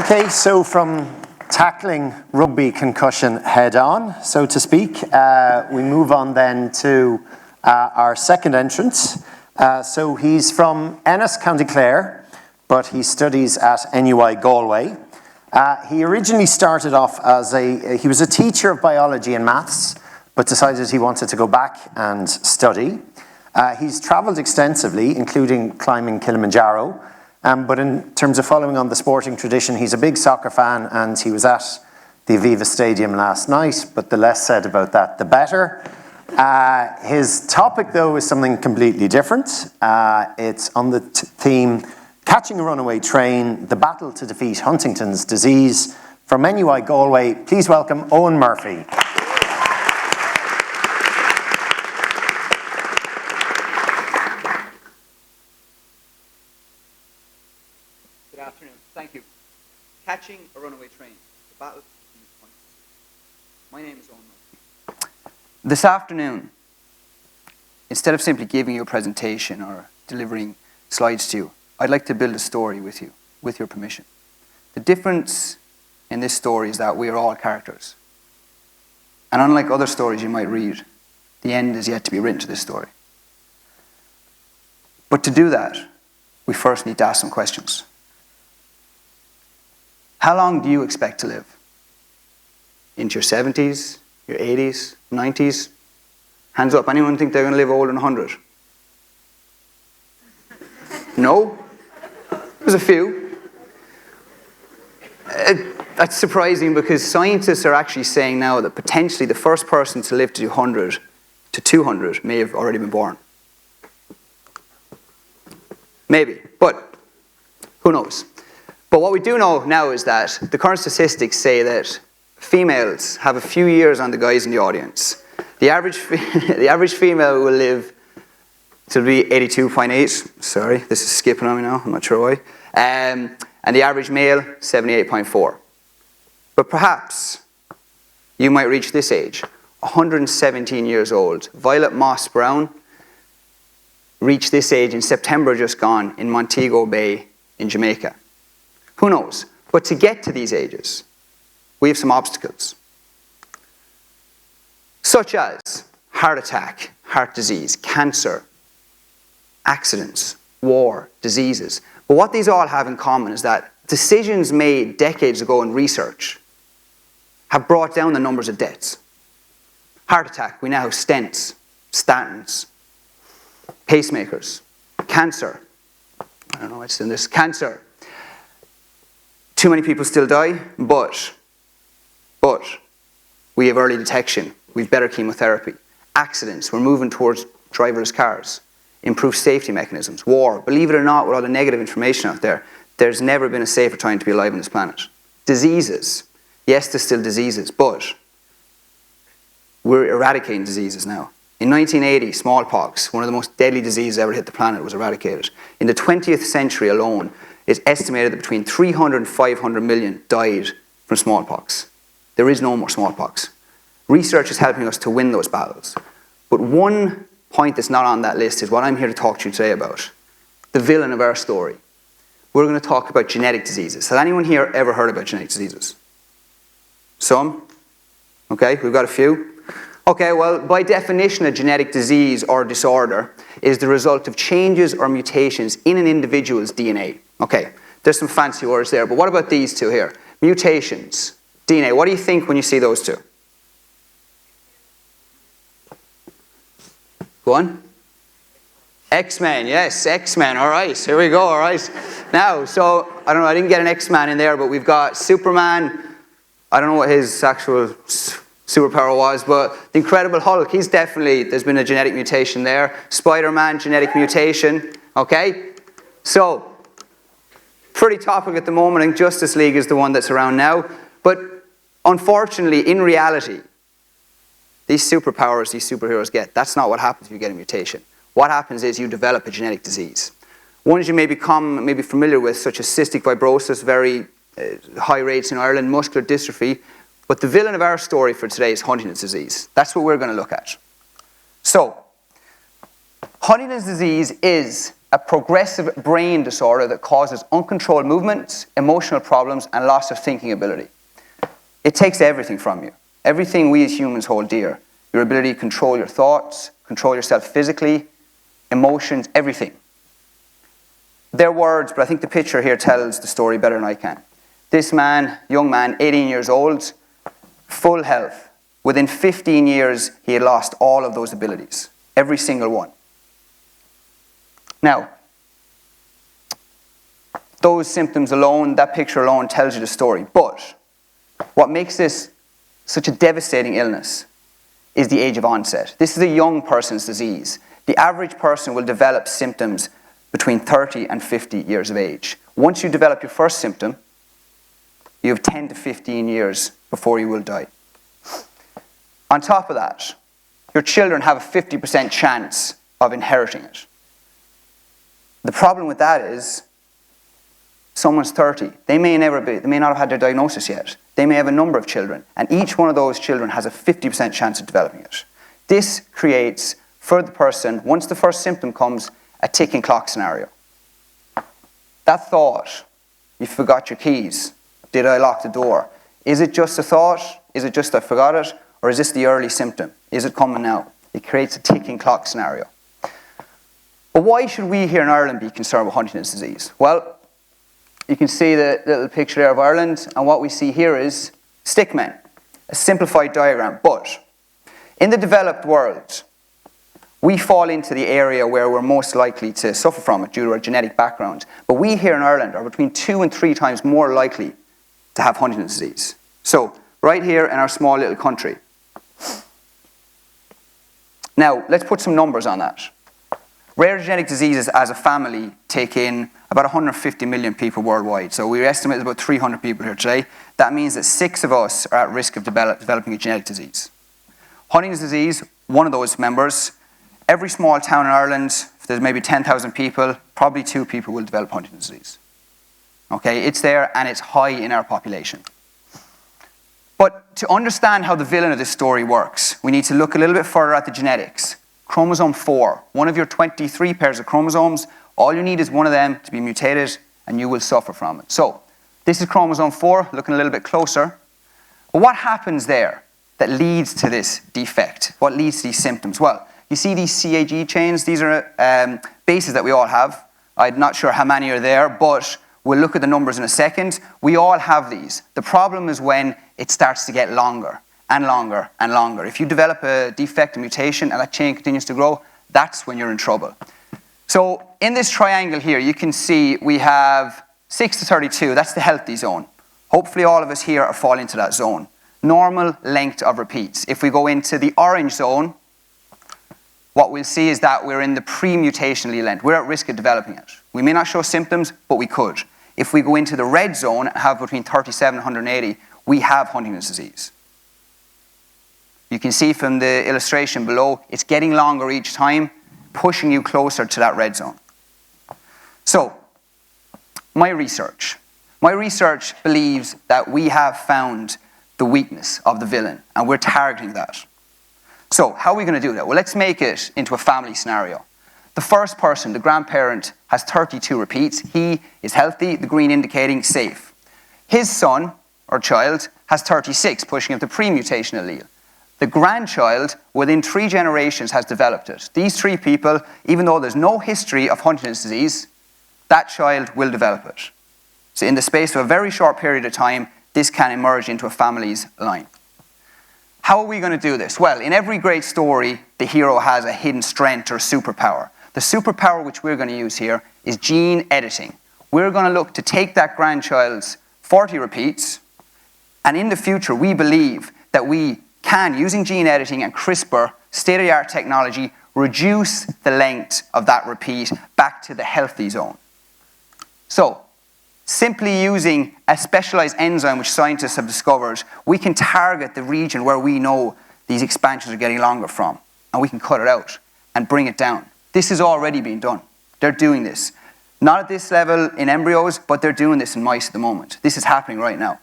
Okay, so from tackling rugby concussion head on, so to speak, we move on then to our second entrant. So he's from Ennis, County Clare, but he studies at NUI Galway. He originally started off as he was a teacher of biology and maths, but decided he wanted to go back and study. He's travelled extensively, including climbing Kilimanjaro. But in terms of following on the sporting tradition, he's a big soccer fan, and he was at the Aviva Stadium last night, but the less said about that, the better. His topic, though, is something completely different. It's on the theme, Catching a Runaway Train, the Battle to Defeat Huntington's Disease. From NUI Galway, please welcome Eoin Murphy. Thank you. Catching a Runaway Train, the Battle to Defeat Huntington's Disease. My name is Eoin Murphy. This afternoon, instead of simply giving you a presentation or delivering slides to you, I'd like to build a story with you, with your permission. The difference in this story is that we are all characters. And unlike other stories you might read, the end is yet to be written to this story. But to do that, we first need to ask some questions. How long do you expect to live? Into your 70s, your 80s, 90s? Hands up, anyone think they're going to live older than 100? No? There's a few. That's surprising because scientists are actually saying now that potentially the first person to live to 100 to 200 may have already been born. Maybe, but who knows? But what we do know now is that the current statistics say that females have a few years on the guys in the audience. The average female will live to be 82.8. Sorry, this is skipping on me now. I'm not sure why. And the average male, 78.4. But perhaps you might reach this age, 117 years old. Violet Moss Brown reached this age in September just gone in Montego Bay in Jamaica. Who knows? But to get to these ages, we have some obstacles, such as heart attack, heart disease, cancer, accidents, war, diseases. But what these all have in common is that decisions made decades ago in research have brought down the numbers of deaths. Heart attack, we now have stents, statins, pacemakers. Cancer, I don't know what's in this, cancer. Too many people still die, but we have early detection. We have better chemotherapy. Accidents, we're moving towards driverless cars. Improved safety mechanisms. War, believe it or not, with all the negative information out there, there's never been a safer time to be alive on this planet. Diseases, yes, there's still diseases, but we're eradicating diseases now. In 1980, smallpox, one of the most deadly diseases ever hit the planet, was eradicated. In the 20th century alone, it's estimated that between 300 and 500 million died from smallpox. There is no more smallpox. Research is helping us to win those battles. But one point that's not on that list is what I'm here to talk to you today about. The villain of our story. We're going to talk about genetic diseases. Has anyone here ever heard about genetic diseases? Some? Okay, we've got a few. Okay, well, by definition, a genetic disease or disorder is the result of changes or mutations in an individual's DNA. Okay, there's some fancy words there, but what about these two here? Mutations, DNA. What do you think when you see those two? Go on. X-Men, yes, X-Men, all right, here we go, all right. Now, so, I don't know, I didn't get an X-Man in there, but we've got Superman. I don't know what his actual superpower was, but the Incredible Hulk, he's definitely, there's been a genetic mutation there. Spider-Man, genetic mutation, okay? So, pretty topic at the moment, and Justice League is the one that's around now. But unfortunately, in reality, these superpowers these superheroes get, that's not what happens if you get a mutation. What happens is you develop a genetic disease. Ones you may become maybe familiar with, such as cystic fibrosis, very high rates in Ireland, muscular dystrophy. But the villain of our story for today is Huntington's disease. That's what we're going to look at. So, Huntington's disease is a progressive brain disorder that causes uncontrolled movements, emotional problems, and loss of thinking ability. It takes everything from you. Everything we as humans hold dear. Your ability to control your thoughts, control yourself physically, emotions, everything. They're words, but I think the picture here tells the story better than I can. This man, young man, 18 years old, full health. Within 15 years, he had lost all of those abilities. Every single one. Now, those symptoms alone, that picture alone tells you the story. But what makes this such a devastating illness is the age of onset. This is a young person's disease. The average person will develop symptoms between 30 and 50 years of age. Once you develop your first symptom, you have 10 to 15 years before you will die. On top of that, your children have a 50% chance of inheriting it. The problem with that is someone's 30. They may not have had their diagnosis yet. They may have a number of children, and each one of those children has a 50% chance of developing it. This creates, for the person, once the first symptom comes, a ticking clock scenario. That thought, you forgot your keys, did I lock the door? Is it just a thought? Is it just I forgot it? Or is this the early symptom? Is it coming now? It creates a ticking clock scenario. But why should we here in Ireland be concerned with Huntington's disease? Well, you can see the little picture there of Ireland, and what we see here is stickmen, a simplified diagram. But in the developed world, we fall into the area where we're most likely to suffer from it due to our genetic background. But we here in Ireland are between 2 and 3 times more likely to have Huntington's disease. So, right here in our small little country. Now, let's put some numbers on that. Rare genetic diseases as a family take in about 150 million people worldwide. So we estimate there's about 300 people here today. That means that 6 of us are at risk of developing a genetic disease. Huntington's disease, one of those members. Every small town in Ireland, if there's maybe 10,000 people, probably 2 people will develop Huntington's disease. Okay, it's there and it's high in our population. But to understand how the villain of this story works, we need to look a little bit further at the genetics. Chromosome 4, one of your 23 pairs of chromosomes, all you need is one of them to be mutated and you will suffer from it. So, this is chromosome 4, looking a little bit closer. But what happens there that leads to this defect? What leads to these symptoms? Well, you see these CAG chains, these are bases that we all have. I'm not sure how many are there, but we'll look at the numbers in a second. We all have these. The problem is when it starts to get longer and longer and longer. If you develop a defect, a mutation, and that chain continues to grow, that's when you're in trouble. So in this triangle here, you can see we have 6 to 32. That's the healthy zone. Hopefully all of us here are falling into that zone. Normal length of repeats. If we go into the orange zone, what we'll see is that we're in the pre-mutationally length. We're at risk of developing it. We may not show symptoms, but we could. If we go into the red zone and have between 37 and 180, we have Huntington's disease. You can see from the illustration below, it's getting longer each time, pushing you closer to that red zone. So, my research believes that we have found the weakness of the villain, and we're targeting that. So, how are we going to do that? Well, let's make it into a family scenario. The first person, the grandparent, has 32 repeats. He is healthy, the green indicating safe. His son, or child, has 36, pushing him to pre-mutation allele. The grandchild, within 3 generations, has developed it. These 3 people, even though there's no history of Huntington's disease, that child will develop it. So in the space of a very short period of time, this can emerge into a family's line. How are we going to do this? Well, in every great story, the hero has a hidden strength or superpower. The superpower which we're going to use here is gene editing. We're going to look to take that grandchild's 40 repeats, and in the future, we believe that we can, using gene editing and CRISPR, state-of-the-art technology, reduce the length of that repeat back to the healthy zone. So, simply using a specialized enzyme which scientists have discovered, we can target the region where we know these expansions are getting longer from, and we can cut it out and bring it down. This is already being done. They're doing this. Not at this level in embryos, but they're doing this in mice at the moment. This is happening right now.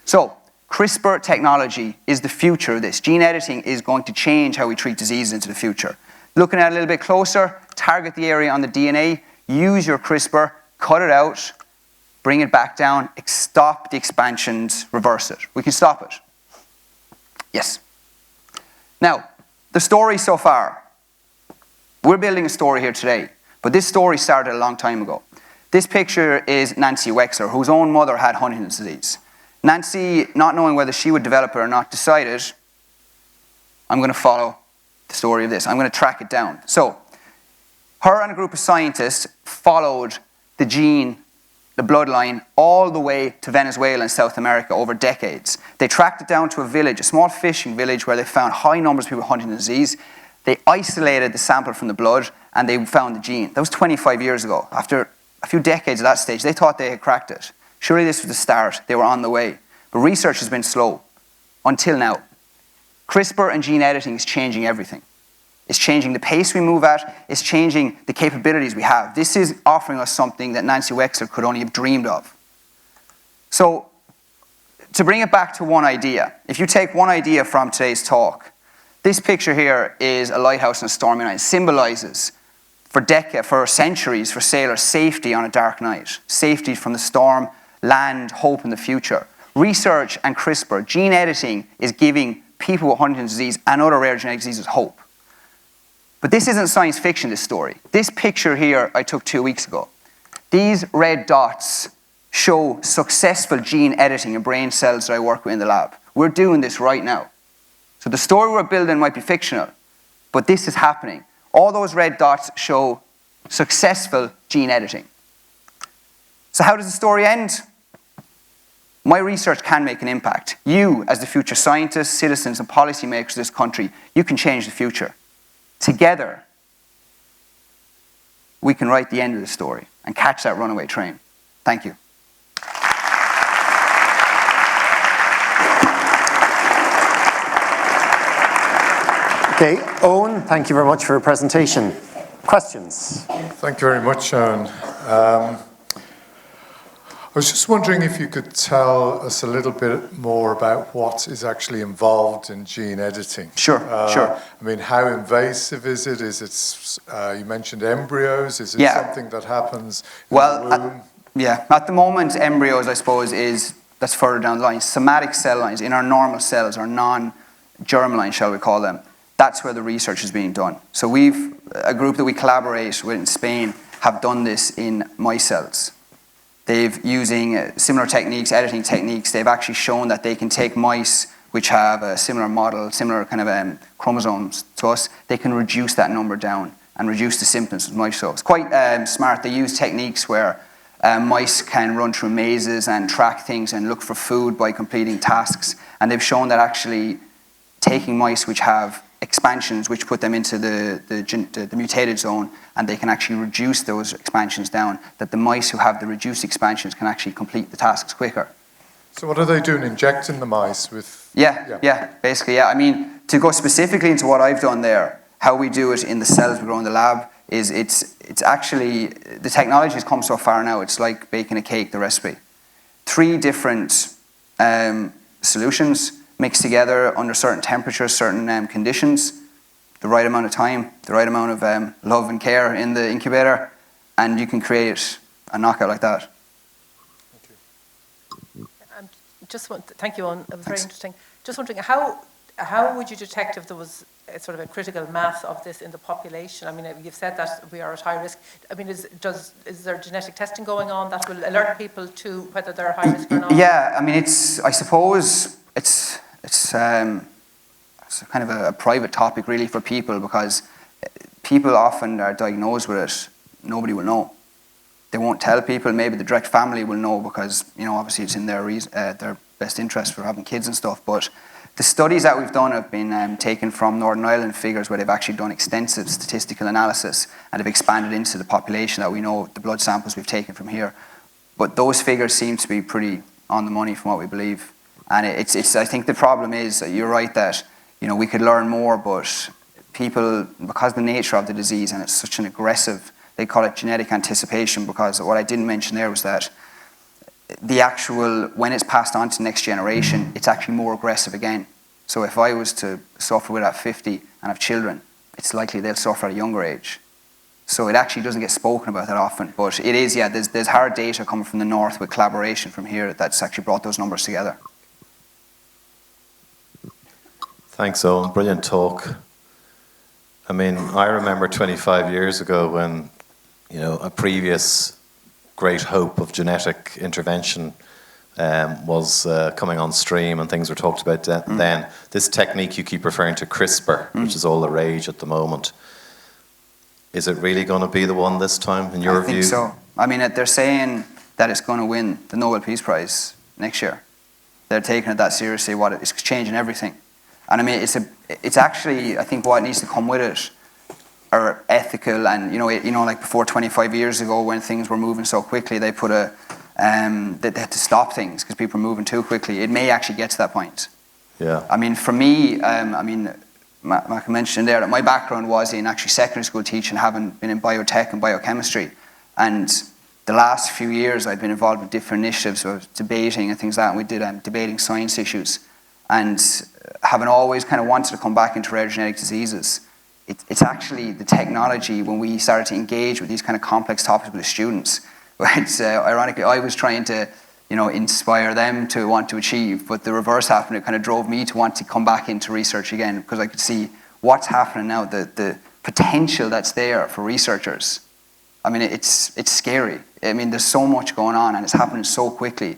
So, CRISPR technology is the future of this. Gene editing is going to change how we treat diseases into the future. Looking at it a little bit closer, target the area on the DNA, use your CRISPR, cut it out, bring it back down, stop the expansions, reverse it. We can stop it. Yes. Now, the story so far. We're building a story here today, but this story started a long time ago. This picture is Nancy Wexler, whose own mother had Huntington's disease. Nancy, not knowing whether she would develop it or not, decided, I'm going to follow the story of this. I'm going to track it down. So, her and a group of scientists followed the gene, the bloodline, all the way to Venezuela and South America over decades. They tracked it down to a village, a small fishing village, where they found high numbers of people with Huntington's disease. They isolated the sample from the blood, and they found the gene. That was 25 years ago. After a few decades at that stage, they thought they had cracked it. Surely this was the start. They were on the way. But research has been slow until now. CRISPR and gene editing is changing everything. It's changing the pace we move at. It's changing the capabilities we have. This is offering us something that Nancy Wexler could only have dreamed of. So, to bring it back to one idea, if you take one idea from today's talk, this picture here is a lighthouse on a stormy night. It symbolizes for centuries for sailors safety on a dark night, safety from the storm, land, hope in the future. Research and CRISPR, gene editing, is giving people with Huntington's disease and other rare genetic diseases hope. But this isn't science fiction, this story. This picture here I took 2 weeks ago. These red dots show successful gene editing in brain cells that I work with in the lab. We're doing this right now. So the story we're building might be fictional, but this is happening. All those red dots show successful gene editing. So how does the story end? My research can make an impact. You, as the future scientists, citizens, and policymakers of this country, you can change the future. Together, we can write the end of the story and catch that runaway train. Thank you. Okay, Eoin, thank you very much for your presentation. Questions? Thank you very much, Eoin. I was just wondering if you could tell us a little bit more about what is actually involved in gene editing. Sure. I mean, how invasive is it? Is it, you mentioned embryos, is it something that happens in the womb? At the moment, embryos, I suppose, that's further down the line. Somatic cell lines in our normal cells, our non-germ lines, shall we call them, that's where the research is being done. So a group that we collaborate with in Spain have done this in mice cells. They've, using similar techniques, editing techniques, they've actually shown that they can take mice which have a similar model, similar kind of chromosomes to us, they can reduce that number down and reduce the symptoms of mice. So it's quite smart. They use techniques where mice can run through mazes and track things and look for food by completing tasks. And they've shown that actually taking mice which have expansions which put them into the mutated zone, and they can actually reduce those expansions down, that the mice who have the reduced expansions can actually complete the tasks quicker. So what are they doing, injecting the mice with? Basically. I mean, to go specifically into what I've done there, how we do it in the cells we grow in the lab, is it's actually, the technology has come so far now, it's like baking a cake, the recipe. 3 different solutions mixed together under certain temperatures, certain conditions, the right amount of time, the right amount of love and care in the incubator, and you can create a knockout like that. Thank you, Eoin. It was very interesting. Just wondering, how would you detect if there was a sort of a critical mass of this in the population? I mean, you've said that we are at high risk. I mean, is there genetic testing going on that will alert people to whether they're high risk or not? Yeah, I mean, I suppose it's kind of a private topic really for people, because people often are diagnosed with it. Nobody will know. They won't tell people. Maybe the direct family will know because, obviously it's in their best interest for having kids and stuff. But the studies that we've done have been taken from Northern Ireland figures where they've actually done extensive statistical analysis and have expanded into the population that we know, the blood samples we've taken from here. But those figures seem to be pretty on the money from what we believe. And I think the problem is, you're right that, we could learn more, but people, because of the nature of the disease and it's such an aggressive, they call it genetic anticipation, because what I didn't mention there was that the actual, when it's passed on to the next generation, it's actually more aggressive again. So if I was to suffer with at 50 and have children, it's likely they'll suffer at a younger age. So it actually doesn't get spoken about that often. But it is, yeah, there's hard data coming from the north with collaboration from here that's actually brought those numbers together. Thanks, Eoin. Brilliant talk. I mean, I remember 25 years ago when, you know, a previous great hope of genetic intervention was coming on stream and things were talked about then. This technique you keep referring to, CRISPR, which is all the rage at the moment. Is it really going to be the one this time, in your view? I think so. I mean, they're saying that it's going to win the Nobel Peace Prize next year. They're taking it that seriously. It's changing everything. And I mean, it's actually, I think what needs to come with it are ethical and, like before 25 years ago when things were moving so quickly, they put they had to stop things because people were moving too quickly. It may actually get to that point. Yeah. I mean, for me, Mark mentioned there that my background was in actually secondary school teaching, having been in biotech and biochemistry. And the last few years I've been involved with different initiatives, so debating and things like that. And we did debating science issues. And having always kind of wanted to come back into rare genetic diseases, it's actually the technology when we started to engage with these kind of complex topics with the students. It's ironically, I was trying to inspire them to want to achieve, but the reverse happened. It kind of drove me to want to come back into research again because I could see what's happening now, the potential that's there for researchers. I mean, it's scary. I mean, there's so much going on and it's happening so quickly.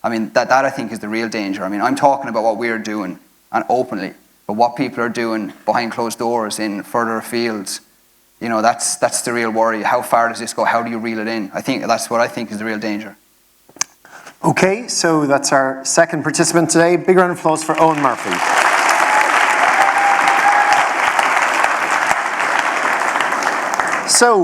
I mean, that I think is the real danger. I mean, I'm talking about what we're doing and openly, but what people are doing behind closed doors in further fields, that's the real worry. How far does this go? How do you reel it in? I think that's what I think is the real danger. Okay, so that's our second participant today. Big round of applause for Eoin Murphy. So